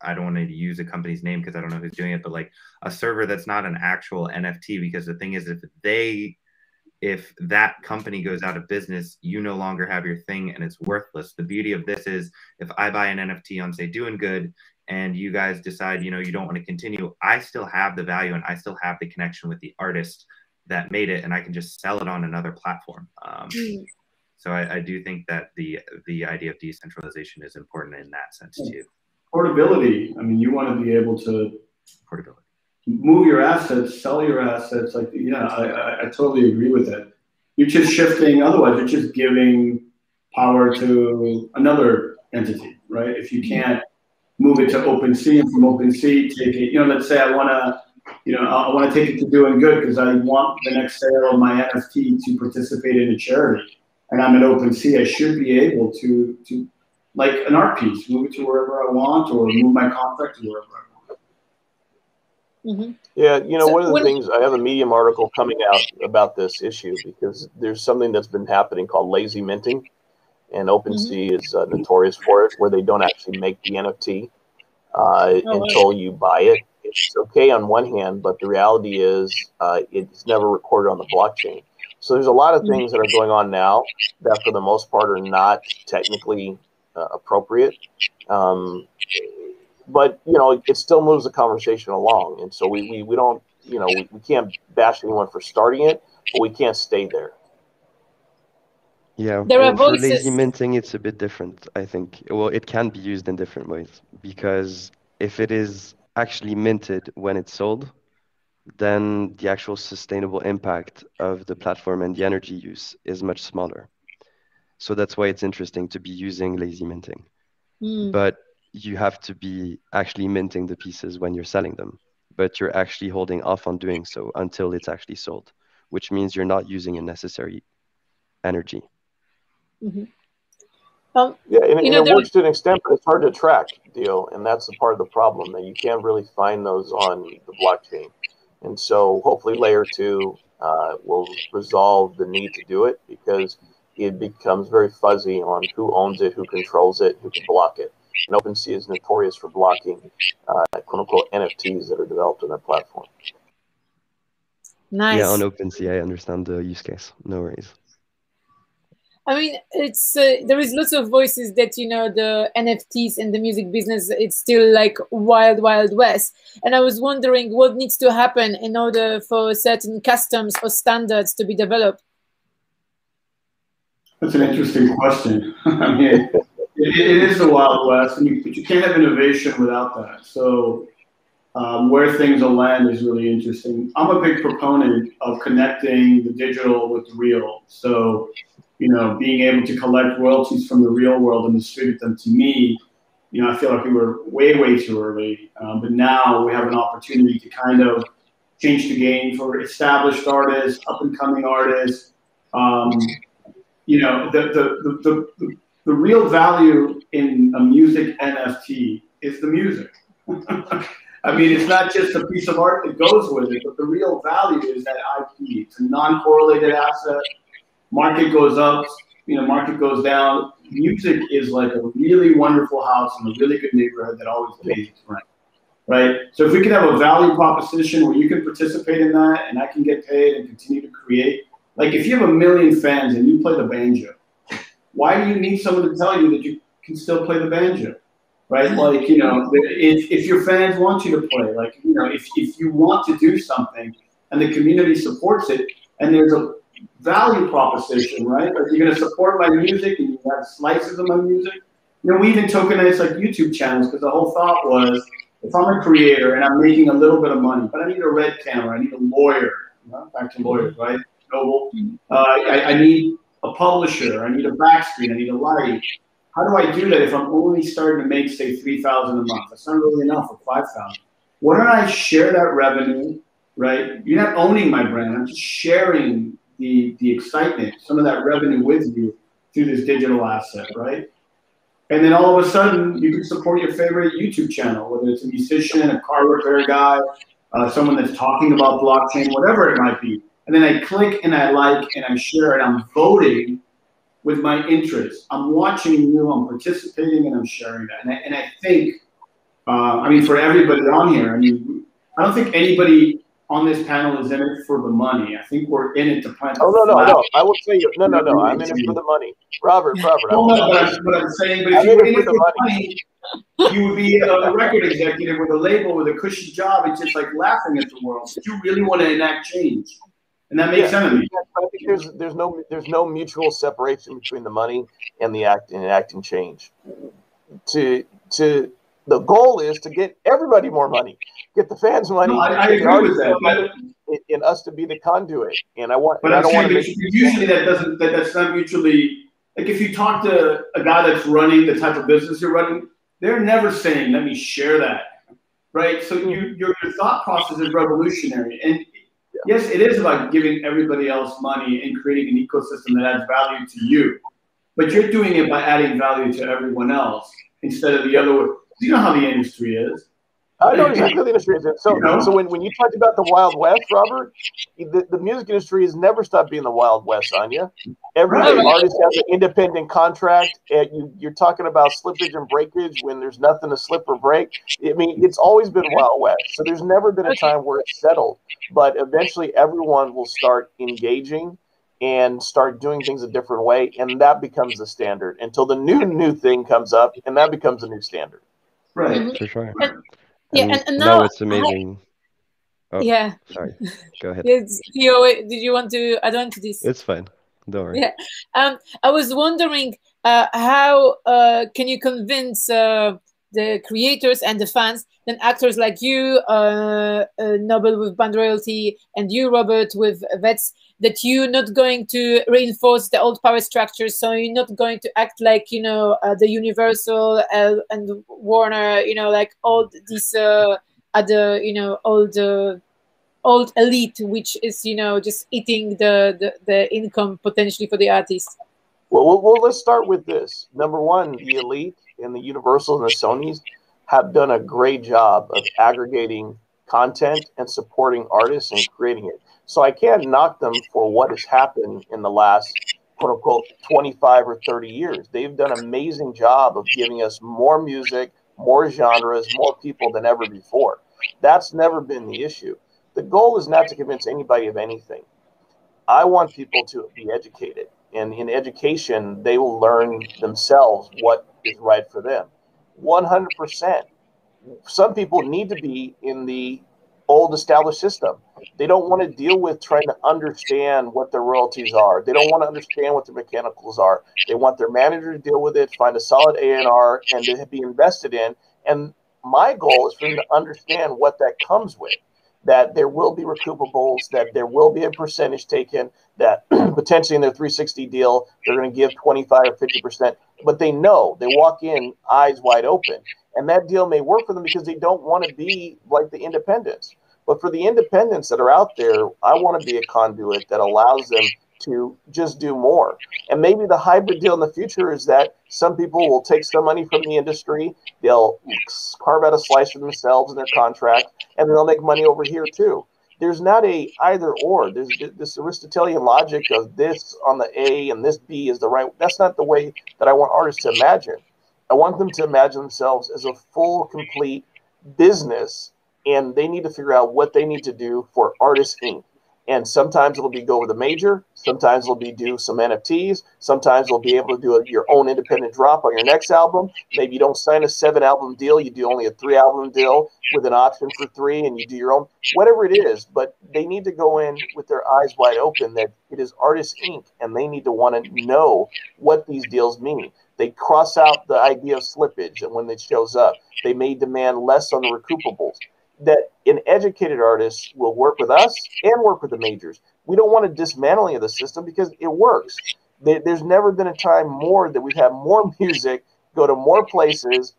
I don't want to use a company's name because I don't know who's doing it, but like a server that's not an actual NFT. Because the thing is, if they if that company goes out of business, you no longer have your thing and it's worthless. The beauty of this is if I buy an NFT on, say, DoinGud, and you guys decide, you know, you don't want to continue, I still have the value and I still have the connection with the artist that made it, and I can just sell it on another platform. So I do think that the idea of decentralization is important in that sense too. Portability. I mean, you want to be able to move your assets, sell your assets. Like, yeah, I totally agree with that. You're just shifting. Otherwise, you're just giving power to another entity, right? If you can't move it to OpenSea, and from OpenSea take it. You know, let's say I want to take it to DoinGud because I want the next sale of my NFT to participate in a charity, and I'm at OpenSea. I should be able to like an art piece, move it to wherever I want, or move my contract to wherever I want. Yeah, you know, one of the things, I have a Medium article coming out about this issue because there's something that's been happening called lazy minting, and OpenSea is notorious for it, where they don't actually make the NFT until you buy it. It's okay on one hand, but the reality is it's never recorded on the blockchain. So there's a lot of things that are going on now that for the most part are not technically appropriate. But, you know, it still moves the conversation along. And so we don't, you know, we can't bash anyone for starting it, but we can't stay there. Yeah, there are for voices. lazy minting, it's a bit different, I think. Well, it can be used in different ways, because if it is actually minted when it's sold, then the actual sustainable impact of the platform and the energy use is much smaller. So that's why it's interesting to be using lazy minting. But you have to be actually minting the pieces when you're selling them, but you're actually holding off on doing so until it's actually sold, which means you're not using a necessary energy. Yeah, and it works to an extent, but it's hard to track, Dio, and that's the part of the problem, that you can't really find those on the blockchain. And so hopefully layer 2 will resolve the need to do it, because it becomes very fuzzy on who owns it, who controls it, who can block it. And OpenSea is notorious for blocking quote-unquote NFTs that are developed on their platform. Nice. Yeah, on OpenSea, I understand the use case. No worries. I mean, it's there is lots of voices that, you know, the NFTs and the music business, it's still like wild, wild west. And I was wondering what needs to happen in order for certain customs or standards to be developed. That's an interesting question. I mean, it is the Wild West, but you can't have innovation without that. So where things will land is really interesting. I'm a big proponent of connecting the digital with the real. So, you know, being able to collect royalties from the real world and distribute them, to me, you know, I feel like we were way, way too early. But now we have an opportunity to kind of change the game for established artists, up-and-coming artists. You know, the real value in a music NFT is the music. I mean, it's not just a piece of art that goes with it, but the real value is that IP. It's a non-correlated asset. Market goes up, you know, market goes down. Music is like a really wonderful house in a really good neighborhood that always pays its rent, right? So if we could have a value proposition where you can participate in that and I can get paid and continue to create. Like if you have 1 million fans and you play the banjo, why do you need someone to tell you that you can still play the banjo, right? Like, you know, if your fans want you to play, like, you know, if you want to do something and the community supports it and there's a value proposition, right? Like you're going to support my music and you have slices of my music. You know, we even tokenize like YouTube channels because the whole thought was if I'm a creator and I'm making a little bit of money, but I need a red camera, I need a lawyer, you know, back to lawyers, right? Noble. I need a publisher, I need a backscreen, I need a light. How do I do that if I'm only starting to make, say, $3,000 a month? That's not really enough, or $5,000. Why don't I share that revenue, right? You're not owning my brand. I'm just sharing the excitement, some of that revenue with you through this digital asset, right? And then all of a sudden, you can support your favorite YouTube channel, whether it's a musician, a car repair guy, someone that's talking about blockchain, whatever it might be. And then I click and I like and I share and I'm voting with my interests. I'm watching you, I'm participating, and I'm sharing that. And I think, I mean, for everybody on here, I mean, I don't think anybody on this panel is in it for the money. I think we're in it to plant. Oh no! I will tell you, no. I'm in it for the money, Robert. But I'm saying, but if you were in it for the money, you would be a record executive with a label with a cushy job. It's just like laughing at the world. But you really want to enact change, and that makes sense to me. I think there's no mutual separation between the money and the enacting change. The goal is to get everybody more money, get the fans money. No, I agree with that. And us to be the conduit. And I want. But I don't want to make. Usually that's not mutually. Like if you talk to a guy that's running the type of business you're running, they're never saying, "Let me share that," right? So your thought process is revolutionary. And yes, it is about giving everybody else money and creating an ecosystem that adds value to you. But you're doing it by adding value to everyone else instead of the other way. You know how the industry is. I know exactly how the industry is. So when you talked about the Wild West, Robert, the music industry has never stopped being the Wild West, Anya. Every artist has an independent contract. You're talking about slippage and breakage when there's nothing to slip or break. I mean, it's always been Wild West. So there's never been a time where it's settled. But eventually everyone will start engaging and start doing things a different way. And that becomes the standard until the new thing comes up, and that becomes a new standard. Right. For sure. And now it's amazing. Yeah. Sorry. Go ahead. Theo, did you want to add on to this? It's fine. Don't worry. Yeah. I was wondering how can you convince the creators and the fans, then actors like you, Noble with Band Royalty, and you, Robert, with Vets, that you're not going to reinforce the old power structures, so you're not going to act like, the Universal and Warner, like all these other, old elite, which is, just eating the income potentially for the artists. Well, let's start with this. Number one, the elite and the Universal and the Sonys have done a great job of aggregating content and supporting artists and creating it. So I can't knock them for what has happened in the last, quote unquote, 25 or 30 years. They've done an amazing job of giving us more music, more genres, more people than ever before. That's never been the issue. The goal is not to convince anybody of anything. I want people to be educated. And in education, they will learn themselves what is right for them. 100%. Some people need to be in the old established system. They don't want to deal with trying to understand what their royalties are. They don't want to understand what their mechanicals are. They want their manager to deal with it, find a solid A&R, and to be invested in. And my goal is for them to understand what that comes with, that there will be recoupables, that there will be a percentage taken, that potentially in their 360 deal, they're going to give 25 or 50%. But they know, they walk in eyes wide open. And that deal may work for them because they don't want to be like the independents. But for the independents that are out there, I want to be a conduit that allows them to just do more. And maybe the hybrid deal in the future is that some people will take some money from the industry, they'll carve out a slice for themselves in their contract, and they'll make money over here too. There's not a either or. There's this Aristotelian logic of this on the A and this B is the right. That's not the way that I want artists to imagine. I want them to imagine themselves as a full, complete business, and they need to figure out what they need to do for Artists Inc. And sometimes it'll be go with a major, sometimes it'll be do some NFTs, sometimes it'll be able to do your own independent drop on your next album. Maybe you don't sign a 7-album deal, you do only a 3-album deal with an option for 3, and you do your own, whatever it is. But they need to go in with their eyes wide open that it is Artists Inc. and they need to want to know what these deals mean. They cross out the idea of slippage, and when it shows up, they may demand less on the recoupables. That an educated artist will work with us and work with the majors. We don't want a dismantling of the system because it works. There's never been a time more that we've had more music go to more places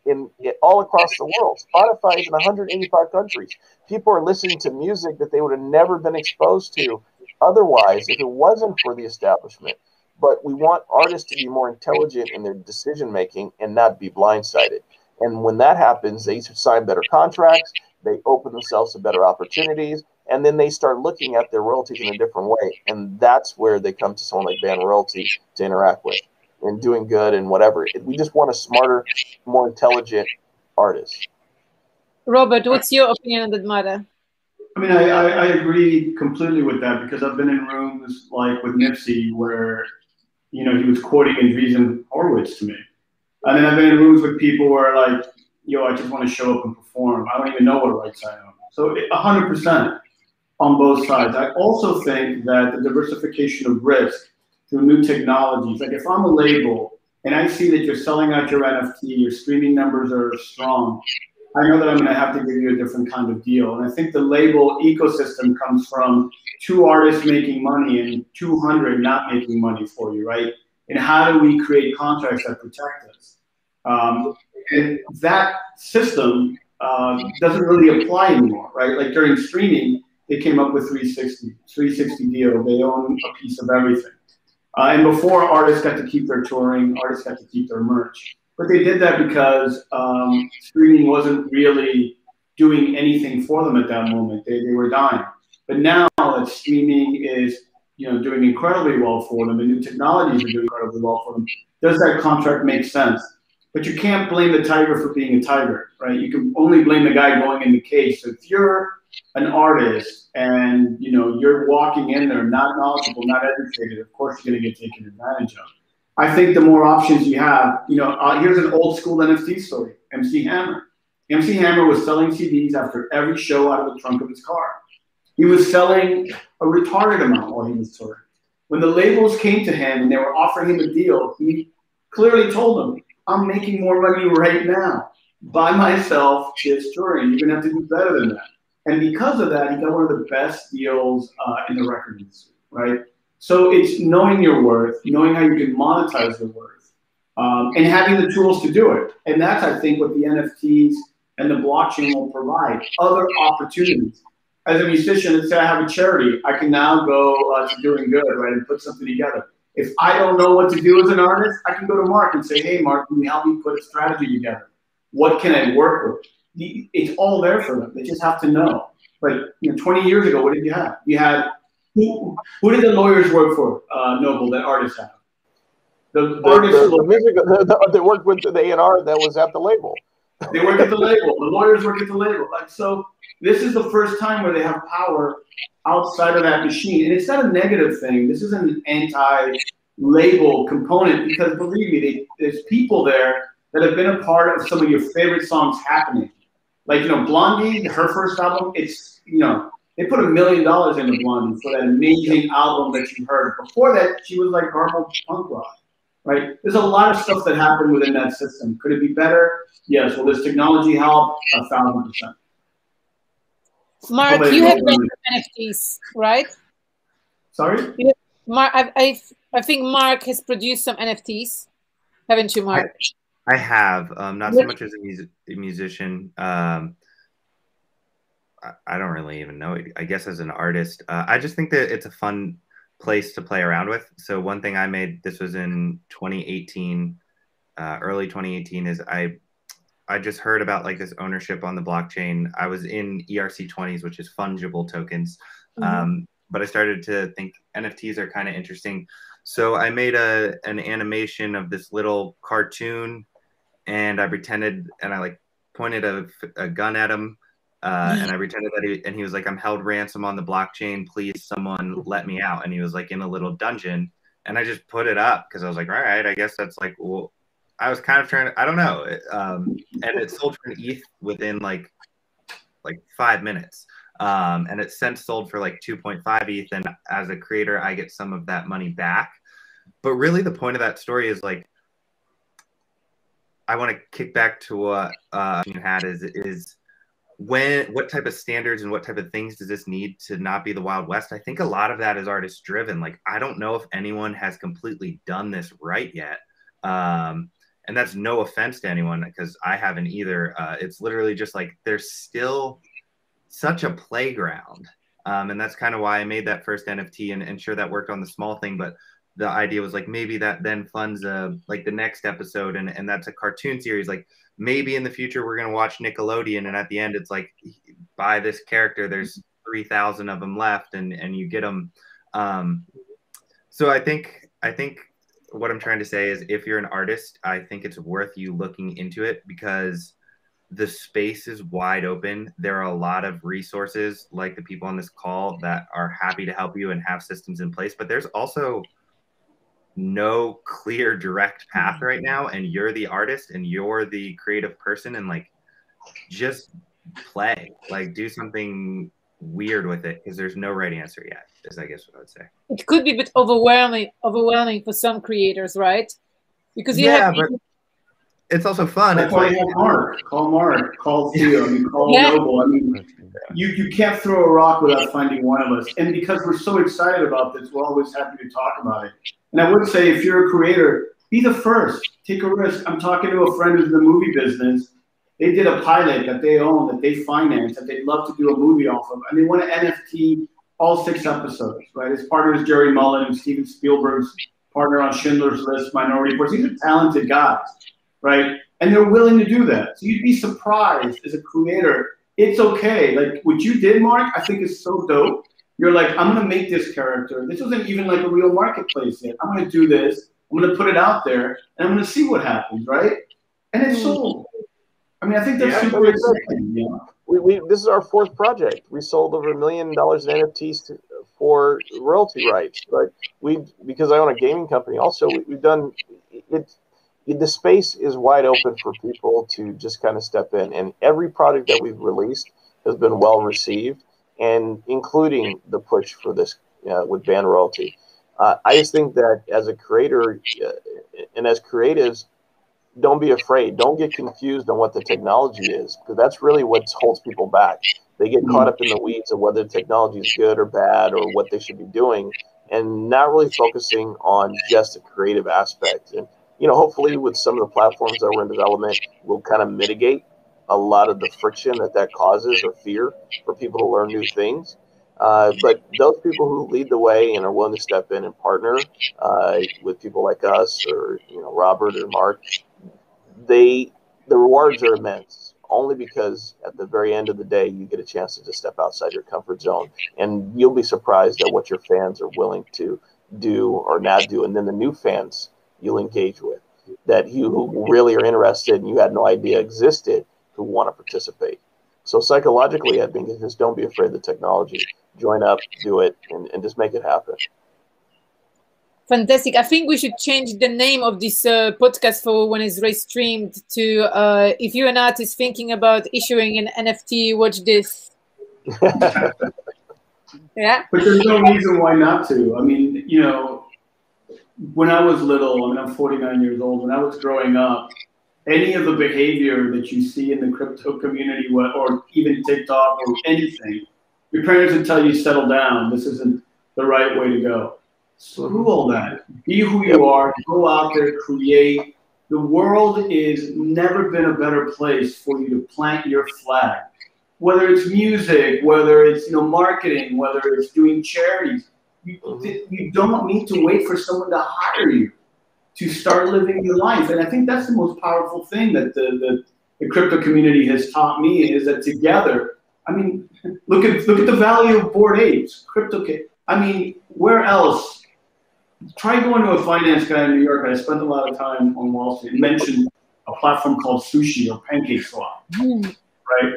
all across the world. Spotify is in 185 countries. People are listening to music that they would have never been exposed to otherwise if it wasn't for the establishment. But we want artists to be more intelligent in their decision making and not be blindsided. And when that happens, they sign better contracts, they open themselves to better opportunities, and then they start looking at their royalties in a different way. And that's where they come to someone like Band Royalty to interact with and DoinGud and whatever. We just want a smarter, more intelligent artist. Robert, what's your opinion on that matter? I mean, I agree completely with that, because I've been in rooms like with Nipsey where, you know, he was quoting Andreessen Horowitz to me. And then I've been in rooms with people where like, yo, I just want to show up and perform. I don't even know what rights I own. So 100% on both sides. I also think that the diversification of risk through new technologies, like if I'm a label and I see that you're selling out your NFT, your streaming numbers are strong, I know that I'm going to have to give you a different kind of deal. And I think the label ecosystem comes from 2 artists making money and 200 not making money for you, right? And how do we create contracts that protect us? And that system doesn't really apply anymore, right? Like during streaming, they came up with 360 deal. They own a piece of everything. And before, artists got to keep their touring, artists got to keep their merch. But they did that because streaming wasn't really doing anything for them at that moment. They were dying. But now that streaming is, you know, doing incredibly well for them, and new technologies are doing incredibly well for them, does that contract make sense? But you can't blame the tiger for being a tiger, right? You can only blame the guy going in the cage. So if you're an artist and, you know, you're walking in there not knowledgeable, not educated, of course you're going to get taken advantage of. I think the more options you have, you know, here's an old school NFT story, MC Hammer. MC Hammer was selling CDs after every show out of the trunk of his car. He was selling a retarded amount while he was touring. When the labels came to him and they were offering him a deal, he clearly told them, I'm making more money right now by myself just touring. You're going to have to do better than that. And because of that, he got one of the best deals in the record industry, right? So it's knowing your worth, knowing how you can monetize your worth, and having the tools to do it. And that's, I think, what the NFTs and the blockchain will provide, other opportunities. As a musician, let's say I have a charity, I can now go to DoinGud, right, and put something together. If I don't know what to do as an artist, I can go to Mark and say, hey, Mark, can you help me put a strategy together? What can I work with? It's all there for them. They just have to know. But 20 years ago, what did you have? You had, who did the lawyers work for, Noble, that artists have? The music, they worked with the A&R that was at the label. They work at the label. The lawyers work at the label. Like, so this is the first time where they have power outside of that machine. And it's not a negative thing. This isn't an anti-label component, because believe me, there's people there that have been a part of some of your favorite songs happening. Like, Blondie, her first album, it's, they put $1 million into Blondie for that amazing album that you heard. Before that, she was like garbled punk rock, right? There's a lot of stuff that happened within that system. Could it be better? Yes. Will this technology help? 1,000%. Mark, you have done NFTs, right? Sorry? Mark, I think Mark has produced some NFTs, haven't you, Mark? I have, not so much as a musician. I don't really even know. I guess as an artist, I just think that it's a fun place to play around with. So one thing I made, this was in 2018, early 2018, is I just heard about like this ownership on the blockchain. I was in ERC20s, which is fungible tokens. But I started to think NFTs are kind of interesting. So I made an animation of this little cartoon, and I pretended, and I like pointed a gun at him. And I pretended that he was like, I'm held ransom on the blockchain. Please, someone let me out. And he was like in a little dungeon. And I just put it up because I was like, all right, I guess that's like, well, I was kind of trying to, I don't know. And it sold for an ETH within like 5 minutes. And it since sold for like 2.5 ETH. And as a creator, I get some of that money back. But really the point of that story is like, I want to kick back to what you had is what type of standards and what type of things does this need to not be the Wild West? I think a lot of that is artist driven. Like, I don't know if anyone has completely done this right yet. And that's no offense to anyone, because I haven't either. It's literally just like, there's still such a playground. And that's kind of why I made that first NFT, and sure, that worked on the small thing, but the idea was like, maybe that then funds like the next episode, and that's a cartoon series. Like, maybe in the future we're going to watch Nickelodeon, and at the end it's like, buy this character, there's 3,000 of them left, and you get them. So I think what I'm trying to say is, if you're an artist, I think it's worth you looking into it, because the space is wide open. There are a lot of resources like the people on this call that are happy to help you and have systems in place, but there's also no clear direct path right now, and you're the artist and you're the creative person, and like just play, like do something weird with it, because there's no right answer yet, is I guess what I would say. It could be a bit overwhelming for some creators, right? Because you have, but it's also fun. That's why you have Mark. Call Mark. Call Theo. I mean, call Noble. I mean, you can't throw a rock without finding one of us. And because we're so excited about this, we're always happy to talk about it. And I would say, if you're a creator, be the first. Take a risk. I'm talking to a friend who's in the movie business. They did a pilot that they own, that they finance, that they'd love to do a movie off of. And they want to NFT all 6 episodes, right? His partner is Jerry Mullen and Steven Spielberg's partner on Schindler's List, Minority Report. These are talented guys, right? And they're willing to do that. So you'd be surprised as a creator. It's okay. Like what you did, Mark, I think is so dope. You're like, I'm going to make this character. This wasn't even like a real marketplace yet. I'm going to do this. I'm going to put it out there, and I'm going to see what happens, right? And it's sold. I mean, I think that's super exciting. Yeah. This is our 4th project. We sold over $1 million in NFTs for royalty rights. Right? Because I own a gaming company. Also, we've done it. The space is wide open for people to just kind of step in, and every product that we've released has been well received, and including the push for this with ban royalty. I just think that as a creator and as creatives, don't be afraid. Don't get confused on what the technology is, because that's really what holds people back. They get caught up in the weeds of whether the technology is good or bad or what they should be doing, and not really focusing on just the creative aspect. And hopefully with some of the platforms that were in development, we'll kind of mitigate a lot of the friction that causes, or fear for people to learn new things. But those people who lead the way and are willing to step in and partner with people like us, or Robert or Mark, the rewards are immense, only because at the very end of the day, you get a chance to just step outside your comfort zone, and you'll be surprised at what your fans are willing to do or not do. And then the new fans you'll engage with, that who really are interested and you had no idea existed, who want to participate. So psychologically, I think is just don't be afraid of the technology. Join up, do it, and just make it happen. Fantastic. I think we should change the name of this podcast for when it's streamed to if you're an artist thinking about issuing an NFT, watch this. Yeah. But there's no reason why not to. I mean, when I was little, I mean, I'm 49 years old. When I was growing up, any of the behavior that you see in the crypto community, or even TikTok or anything, your parents would tell you, settle down. This isn't the right way to go. Screw all that. Be who you are. Go out there, create. The world is never been a better place for you to plant your flag. Whether it's music, whether it's marketing, whether it's doing charities, you don't need to wait for someone to hire you to start living your life. And I think that's the most powerful thing that the crypto community has taught me, is that together, I mean, look at the value of Bored Apes, crypto. I mean, where else? Try going to a finance guy in New York. I spent a lot of time on Wall Street. He mentioned a platform called Sushi or Pancake Swap, right?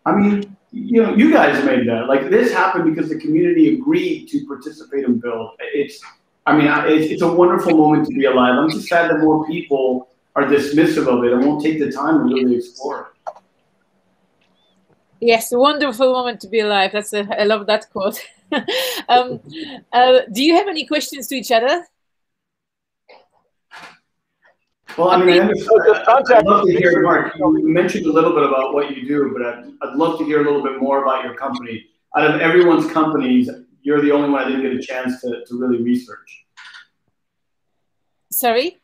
I mean, you guys made that. Like, this happened because the community agreed to participate and build. It's a wonderful moment to be alive. I'm just sad that more people are dismissive of it and won't take the time to really explore it. Yes, a wonderful moment to be alive. I love that quote. Do you have any questions to each other? Well, I mean, I'd love to hear, Mark, you mentioned a little bit about what you do, but I'd love to hear a little bit more about your company. Out of everyone's companies, you're the only one I didn't get a chance to really research. Sorry?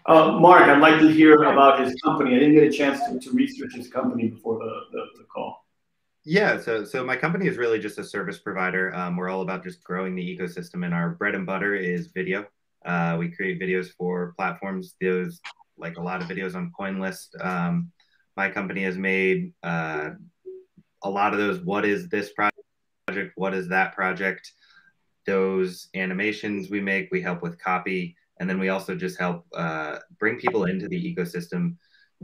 Mark, I'd like to hear about his company. I didn't get a chance to research his company before the call. Yeah, so my company is really just a service provider. We're all about just growing the ecosystem, and our bread and butter is video. We create videos for platforms. There's like a lot of videos on CoinList. My company has made a lot of those. What is this project? What is that project? Those animations we make, we help with copy. And then we also just help bring people into the ecosystem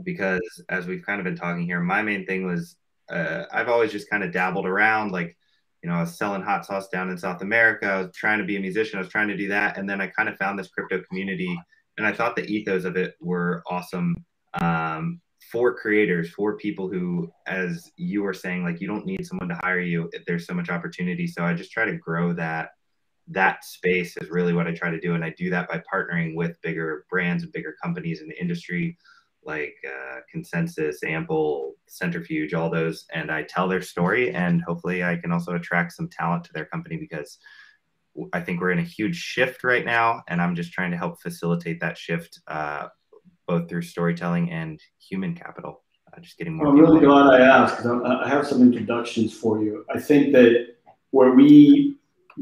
because as we've kind of been talking here, my main thing was I've always just kind of dabbled around, like, you know, I was selling hot sauce down in South America. I was trying to be a musician. I was trying to do that. And then I kind of found this crypto community, and I thought the ethos of it were awesome, for creators, for people who, as you were saying, like, you don't need someone to hire you. There's so much opportunity. So I just try to grow that space is really what I try to do. And I do that by partnering with bigger brands and bigger companies in the industry, like Consensus, Ample, Centrifuge, all those. And I tell their story, and hopefully I can also attract some talent to their company, because I think we're in a huge shift right now. And I'm just trying to help facilitate that shift, both through storytelling and human capital. Just getting more. I'm really glad I asked, because I have some introductions for you. I think that where we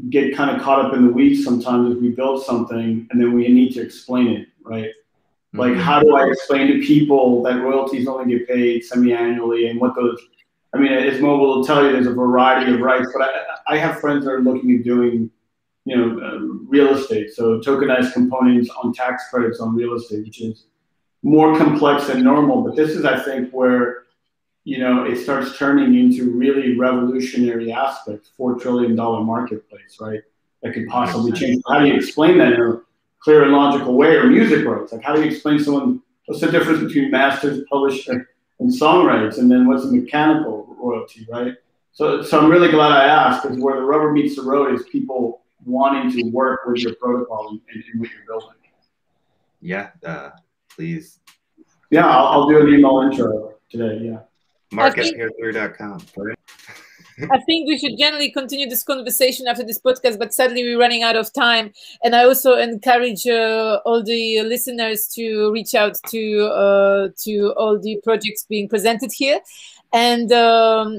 get kind of caught up in the weeds sometimes is we build something and then we need to explain it, right? Like, how do I explain to people that royalties only get paid semi-annually, and what those, I mean, as Mobile will tell you, there's a variety of rights, but I have friends that are looking at doing, you know, real estate. So tokenized components on tax credits on real estate, which is more complex than normal. But this is, I think, where, you know, it starts turning into really revolutionary aspects, $4 trillion marketplace, right? That could possibly change. How do you explain that in a clear and logical way? Or music rights, like, how do you explain someone, what's the difference between masters, publisher, and song rights, and then what's the mechanical royalty, right? So I'm really glad I asked, because where the rubber meets the road is people wanting to work with your protocol and what you're building. Yeah, please. Yeah, I'll do an email intro today. Yeah. Mark@peerthrough.com. I think we should generally continue this conversation after this podcast, but sadly we're running out of time. And I also encourage all the listeners to reach out to all the projects being presented here. And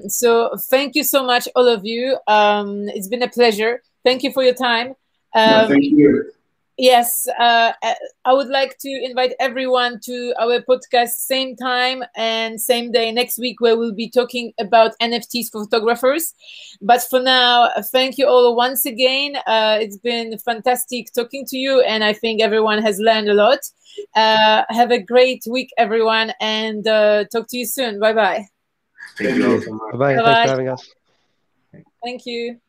so thank you so much, all of you. It's been a pleasure. Thank you for your time. No, thank you. Yes, I would like to invite everyone to our podcast same time and same day next week, where we'll be talking about NFTs for photographers. But for now, thank you all once again. It's been fantastic talking to you, and I think everyone has learned a lot. Have a great week, everyone, and talk to you soon. Bye-bye. Thank you. Bye-bye. Thanks for having us. Thank you.